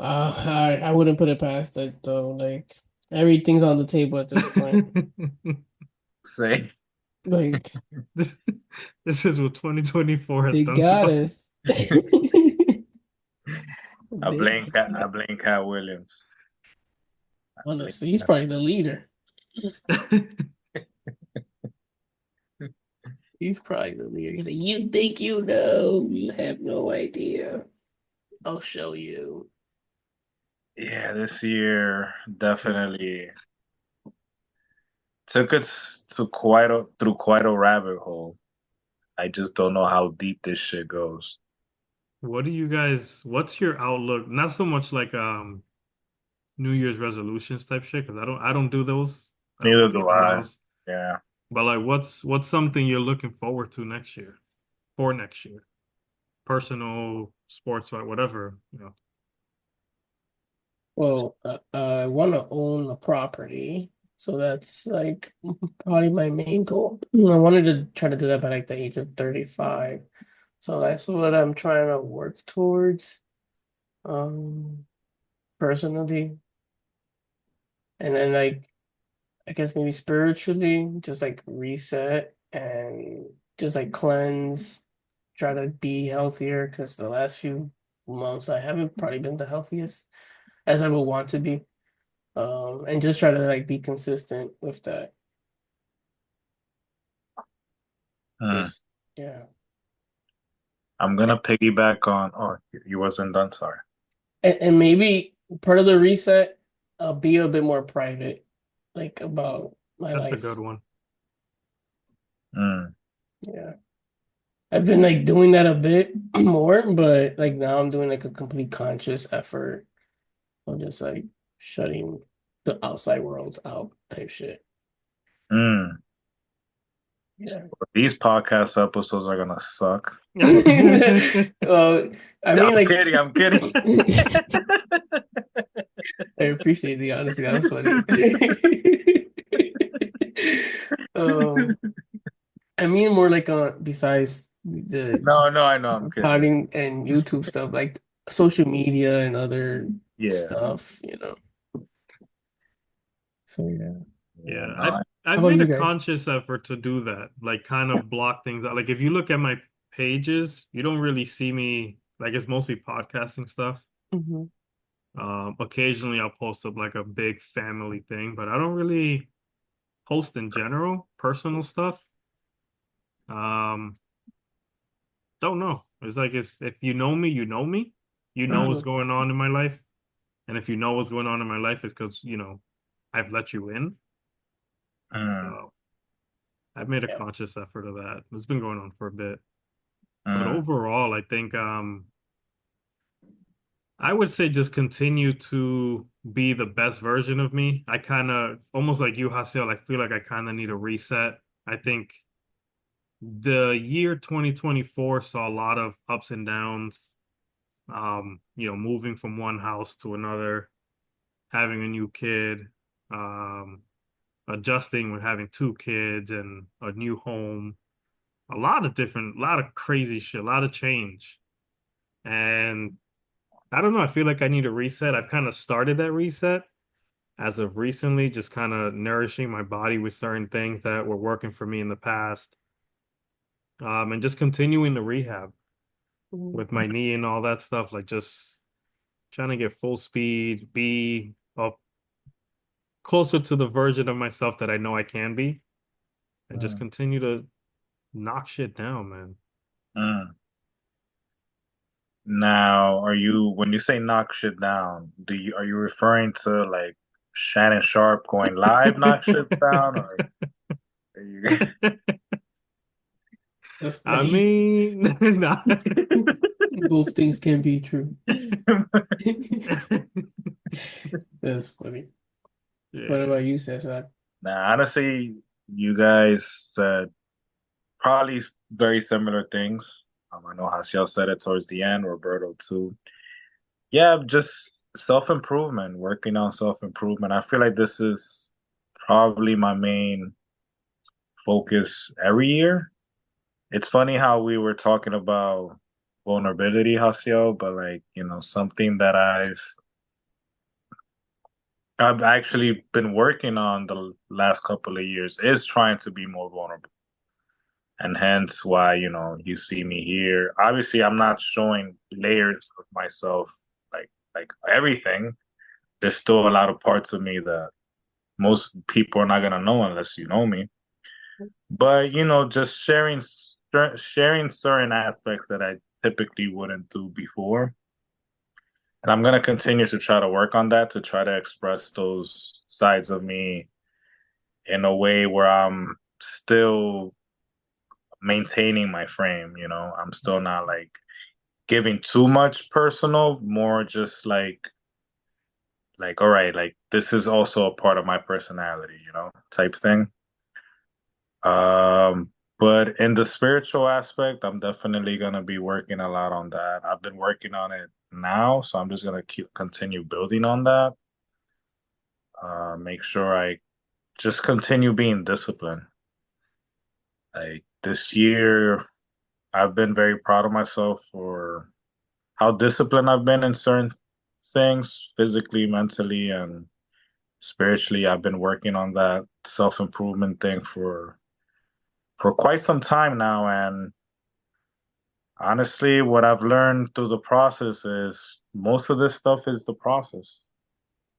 I wouldn't put it past it though. Like everything's on the table at this point. Say Like This, this is what 2024 has they done to got us. us. They I got blame Cat Williams. I blame honestly, he's Cat. probably the leader. He's probably the leader. He's like, you think you know? You have no idea. I'll show you. Yeah, this year definitely took us to quite a through quite a rabbit hole. I just don't know how deep this shit goes. What do you guys, what's your outlook? Not so much like New Year's resolutions type shit, because I don't do those. I don't Neither believe do in I. those. Yeah. But like what's something you're looking forward to next year? For next year? Personal, sports, whatever, you know. Well, I want to own a property, so that's like probably my main goal. I wanted to try to do that by like the age of 35. So that's what I'm trying to work towards, um, personally. And then like I guess maybe spiritually, just like reset and just like cleanse, try to be healthier because the last few months I haven't probably been the healthiest as I would want to be. And just try to like be consistent with that. Hmm. Just yeah. I'm gonna piggyback on. Oh, you wasn't done. Sorry. And maybe part of the reset, be a bit more private, like about my That's a good life. one. Mm. Yeah. I've been like doing that a bit more, but like now I'm doing like a complete conscious effort of just like shutting the outside world out type shit. Mm. Yeah. These podcast episodes are gonna suck. Well, I mean, I'm like, kidding. I'm kidding. I appreciate the honesty. That was funny. Um, I mean, more like besides the No, no, I know. I'm kidding. coding and YouTube stuff, like social media and other Yeah. stuff. So yeah. Yeah. Yeah, No. How I've about made you a guys? conscious effort to do that, like kind of block things out. Like if you look at my pages, you don't really see me, like it's mostly podcasting stuff. Hmm. Occasionally I'll post up like a big family thing, but I don't really post in general, personal stuff. Um, don't know. It's like if you know me, you know me. You know what's Hmm. going on in my life. And if you know what's going on in my life, it's because, I've let you in. Mm, So I've made a Yeah. conscious effort of that. It's been going on for a bit. But mm, overall, I think I would say just continue to be the best version of me. I kind of almost like you, Hasil. I feel like I kind of need a reset. I think the year 2024 saw a lot of ups and downs. Moving from one house to another, having a new kid, um, adjusting with having two kids and a new home. A lot of crazy shit, a lot of change. And I don't know, I feel like I need a reset. I've kind of started that reset as of recently, just kind of nourishing my body with certain things that were working for me in the past. And just continuing the rehab with my knee and all that stuff, like just trying to get full speed, be up closer to the version of myself that I know I can be, and just Mm, continue to knock shit down, man. mm. Now, when you say knock shit down, are you referring to like Shannon Sharp going live knock shit down, or are you? That's I funny. mean, nah. Both things can be true. That's funny. What Yeah. about you, Cesar? Now, honestly, you guys said probably very similar things. I know Hasiel said it towards the end, Roberto too. Yeah, just self-improvement, working on self-improvement. I feel like this is probably my main focus every year. It's funny how we were talking about vulnerability, Hasiel, but like, something that I've actually been working on the last couple of years is trying to be more vulnerable. And hence why, you see me here. Obviously, I'm not showing layers of myself like everything. There's still a lot of parts of me that most people are not gonna know unless you know me. But just sharing certain aspects that I typically wouldn't do before. And I'm gonna continue to try to work on that to try to express those sides of me in a way where I'm still maintaining my frame, I'm still not like giving too much personal, more just like all right, like this is also a part of my personality, type thing. Um, but in the spiritual aspect, I'm definitely gonna be working a lot on that. I've been working on it now, so I'm just gonna continue building on that. Make sure I just continue being disciplined. Like this year, I've been very proud of myself for how disciplined I've been in certain things, physically, mentally, and spiritually. I've been working on that self-improvement thing for quite some time now, and honestly, what I've learned through the process is most of this stuff is the process.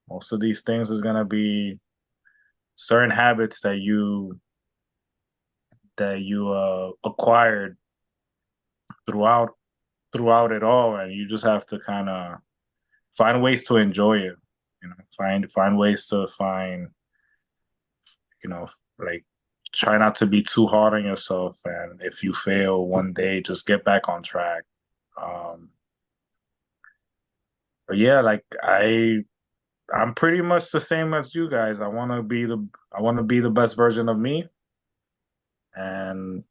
Most of these things is gonna be certain habits that you acquired throughout throughout it all, and you just have to kind of find ways to enjoy it. Find ways to find you know like try not to be too hard on yourself, and if you fail one day, just get back on track. Um, but yeah, like I'm pretty much the same as you guys. I want to be the best version of me, and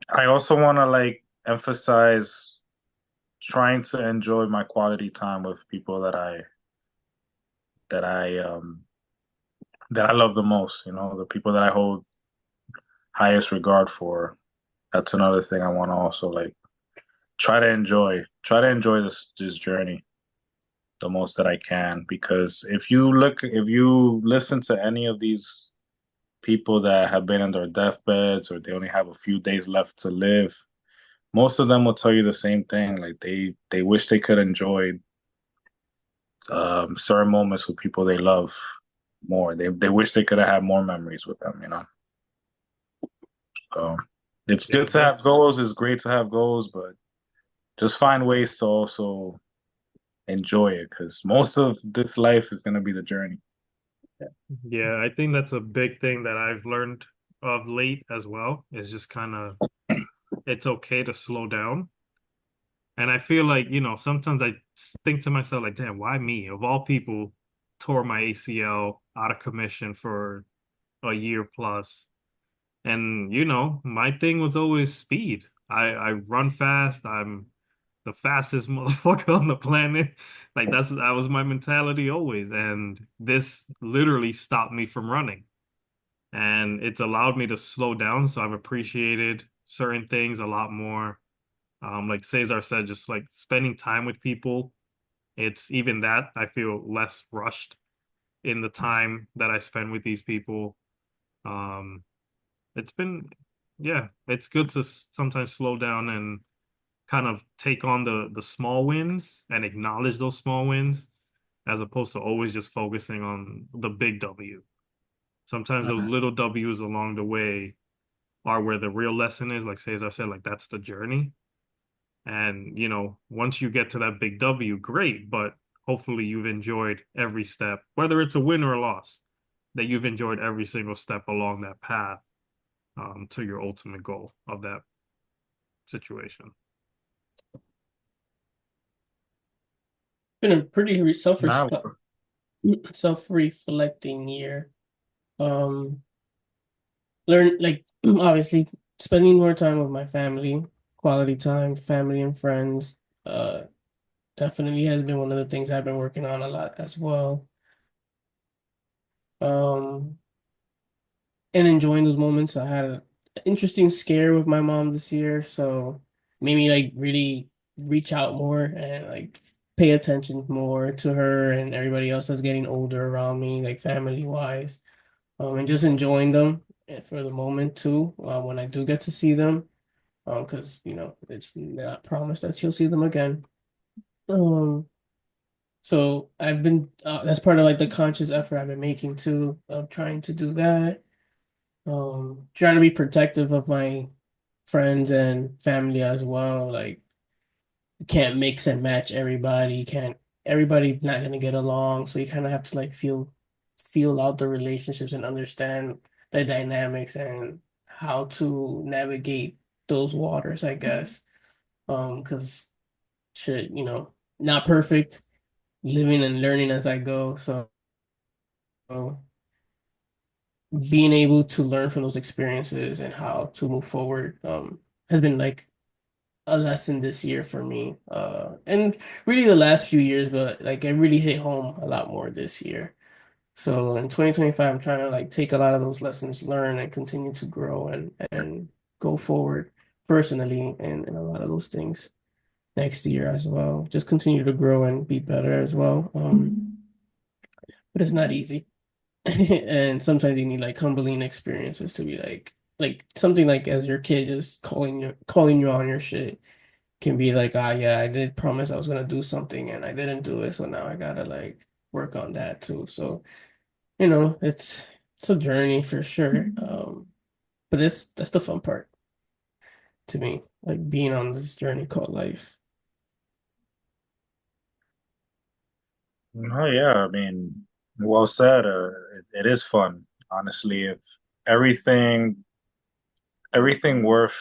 I also want to like emphasize trying to enjoy my quality time with people that I that I love the most, the people that I hold highest regard for. That's another thing I want to also like try to enjoy this journey the most that I can, because if you listen to any of these people that have been in their deathbeds or they only have a few days left to live, most of them will tell you the same thing. Like they wish they could enjoy certain moments with people they love more. They wish they could have had more memories with them. So it's Yeah, good to have goals. It's great to have goals, but just find ways to also enjoy it, because most of this life is going to be the journey. yeah, I think that's a big thing that I've learned of late as well. Is just kind of it's okay to slow down. And I feel like, sometimes I think to myself, like, damn, why me? Of all people, tore my ACL out of commission for a year plus. And, my thing was always speed. I run fast. I'm the fastest motherfucker on the planet. Like that was my mentality always. And this literally stopped me from running. And it's allowed me to slow down. So I've appreciated certain things a lot more. Like Cesar said, just like spending time with people. It's even that I feel less rushed in the time that I spend with these people. Um, it's been, yeah, it's good to sometimes slow down and kind of take on the small wins and acknowledge those small wins as opposed to always just focusing on the big W. Sometimes those little W's along the way are where the real lesson is. Like Cesar said, like that's the journey. And, once you get to that big W, great, but hopefully you've enjoyed every step, whether it's a win or a loss, that you've enjoyed every single step along that path to your ultimate goal of that situation. Been a pretty Nah, self-reflecting year. Um, learn like obviously spending more time with my family, quality time, family and friends. Uh, definitely has been one of the things I've been working on a lot as well. Um, and enjoying those moments. I had an interesting scare with my mom this year, so made me like really reach out more and like pay attention more to her and everybody else that's getting older around me, like family wise. And just enjoying them for the moment too, when I do get to see them, because it's not promised that you'll see them again. Um, so I've been that's part of like the conscious effort I've been making too, of trying to do that. Trying to be protective of my friends and family as well. Like, you can't mix and match everybody. You can't everybody not gonna get along. So you kind of have to like feel out the relationships and understand the dynamics and how to navigate those waters, I guess. Because shit, not perfect, living and learning as I go. So being able to learn from those experiences and how to move forward has been like a lesson this year for me. And really the last few years, but like I really hit home a lot more this year. So in 2025, I'm trying to like take a lot of those lessons learned and continue to grow and go forward personally and a lot of those things next year as well. Just continue to grow and be better as well. But it's not easy. And sometimes you need like humbling experiences to be like something like as your kid just calling you on your shit can be like, ah, yeah, I did promise I was gonna do something and I didn't do it, so now I gotta like work on that too. So, it's a journey for sure. But that's the fun part to me, like being on this journey called life. oh yeah, I mean, well said. It is fun, honestly. If everything, everything worth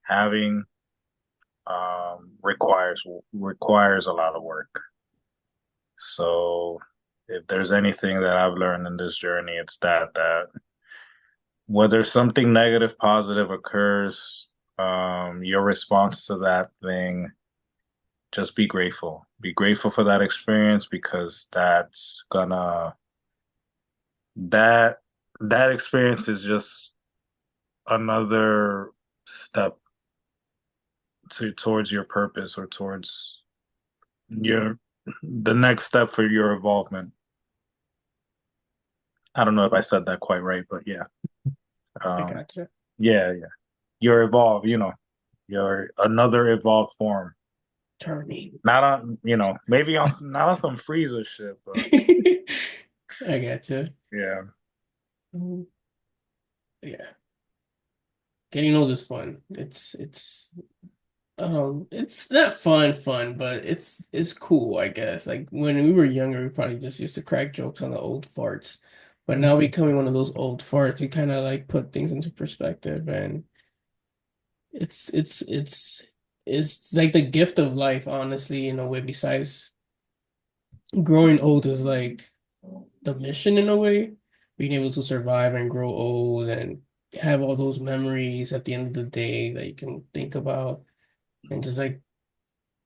having, requires a lot of work. So, if there's anything that I've learned in this journey, it's that whether something negative, positive occurs, your response to that thing, just be grateful. Be grateful for that experience because that that experience is just another step towards your purpose or towards your the next step for your involvement. I don't know if I said that quite right, but yeah. I Um, gotcha. yeah, yeah. You're evolved, you're another evolved form. Journey. Not on, maybe on not on some freezer shit, but I gotcha. yeah. Mhm. Yeah. Getting old is fun. It's not fun, but it's cool, I guess. Like when we were younger, we probably just used to crack jokes on the old farts. But now becoming one of those old farts, we kind of like put things into perspective and it's it's like the gift of life, honestly, in a way, besides growing old is like the mission in a way, being able to survive and grow old and have all those memories at the end of the day that you can think about and just like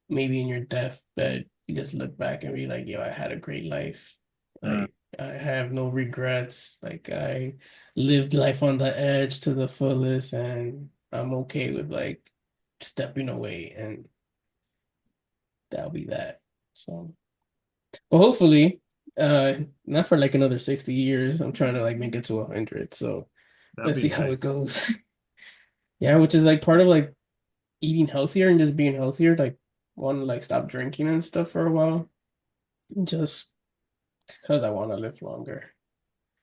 maybe in your deathbed, you just look back and be like, yo, I had a great life. Mm, Like I have no regrets. Like I lived life on the edge to the fullest and I'm okay with like stepping away and that'll be that. So well hopefully not for like another 60 years. I'm trying to like make it to 100. So That'd let's be see how it nice. goes. Yeah, which is like part of like eating healthier and just being healthier, like want to like stop drinking and stuff for a while. Just because I want to live longer.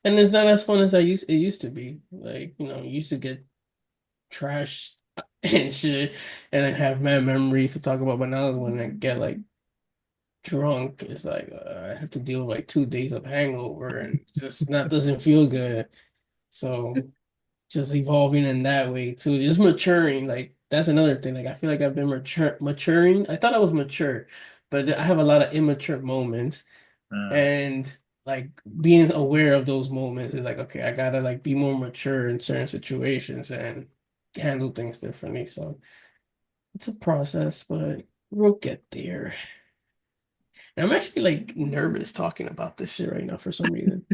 And it's not as fun as it used to be. Like, you used to get trashed and shit and then have mad memories to talk about. But now when I get like drunk, it's like I have to deal with like 2 days of hangover and just not doesn't feel good. So just evolving in that way too. Just maturing. Like that's another thing. Like I feel like I've been maturing. I thought I was mature, but I have a lot of immature moments. mm. And like being aware of those moments is like, okay, I gotta like be more mature in certain situations and handle things differently. So it's a process, but we'll get there. And I'm actually like nervous talking about this shit right now for some reason.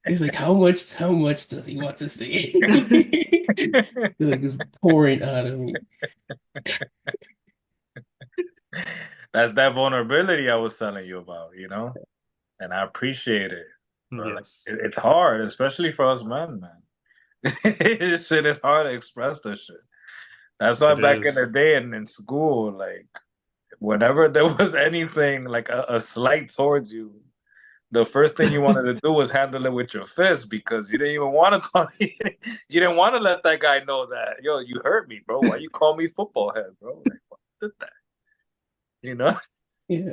It's like how much does he want to say? Like it's pouring out of me. That's that vulnerability I was telling you about, and I appreciate it. But like, Yes, it's hard, especially for us men, man. This shit is hard to express this shit. That's why it back in the is. day in school, like whenever there was anything like a slight towards you, the first thing you wanted to do was handle it with your fist because you didn't even want to talk. You didn't want to let that guy know that, yo, you hurt me, bro. Why you call me football head, bro? Like, why did that? You know? Yeah.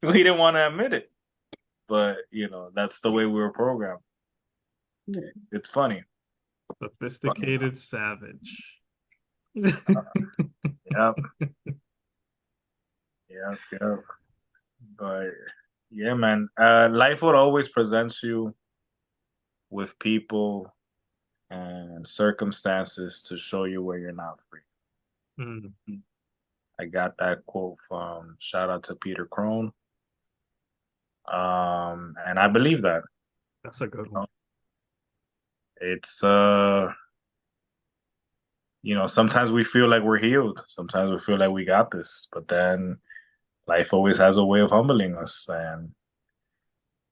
We didn't want to admit it, but that's the way we were programmed. Yeah. It's funny. But, Sophisticated savage. yep, yep, yep. But yeah, man. Life would always present you with people and circumstances to show you where you're not free. Mm, I got that quote from shout out to Peter Crone. And I believe that. that's a good You one. know, it's sometimes we feel like we're healed. Sometimes we feel like we got this, but then life always has a way of humbling us. And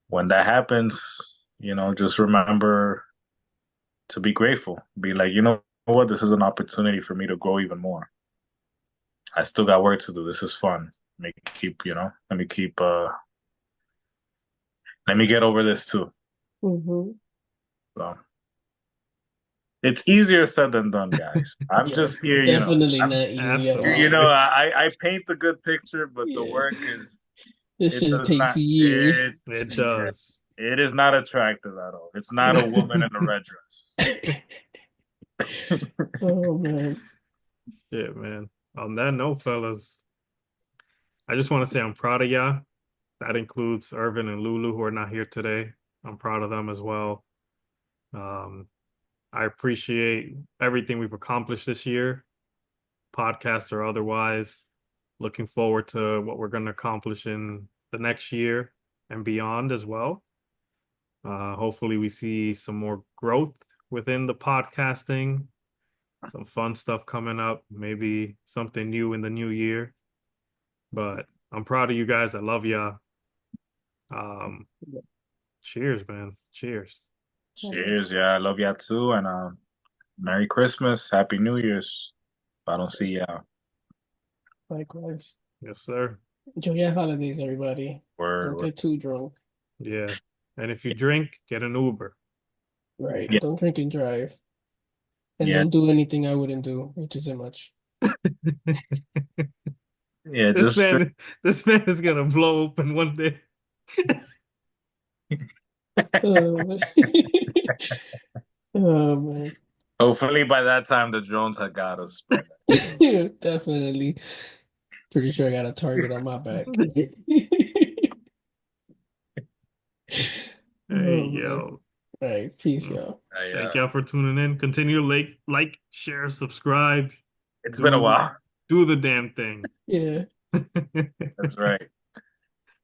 when that happens, just remember to be grateful. Be like, you know what, this is an opportunity for me to grow even more. I still got work to do. This is fun. Let me keep let me get over this too. Hmm. So it's easier said than done, guys. I'm Yeah. just here, Definitely I'm, not easy at Absolutely. all. I paint the good picture, but the Yeah. work is This it shit does takes not years. it's It yeah, does. it is not attractive at all. It's not a woman in a red dress. Oh man. Yeah, man. On that note, fellas, I just want to say I'm proud of y'all. That includes Irvin and Lulu, who are not here today. I'm proud of them as well. Um, I appreciate everything we've accomplished this year, podcast or otherwise. Looking forward to what we're going to accomplish in the next year and beyond as well. Hopefully, we see some more growth within the podcasting, some fun stuff coming up, maybe something new in the new year. But I'm proud of you guys. I love y'all. Um, cheers, man. Cheers. Cheers, yeah, I love y'all too, and Merry Christmas, Happy New Year's. If I don't see y'all, Likewise. Yes, sir. Enjoy your holidays, everybody. Don't we're get too drunk. Yeah. And if you drink, get an Uber. Right. yeah, Don't drink and drive. And yeah, don't do anything I wouldn't do, which isn't much. yeah. This Just drink. man, this man is gonna blow open one day. Oh, oh man. Hopefully by that time the drones had got us by that. Yeah, definitely. Pretty sure I got a target on my back. Hey, Oh man. yo. All right, peace, Mm. y'all. Thank y'all for tuning in. Continue to like, share, subscribe. It's been a Do while. do the damn thing. Yeah. That's right.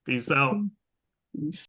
Peace out. Peace.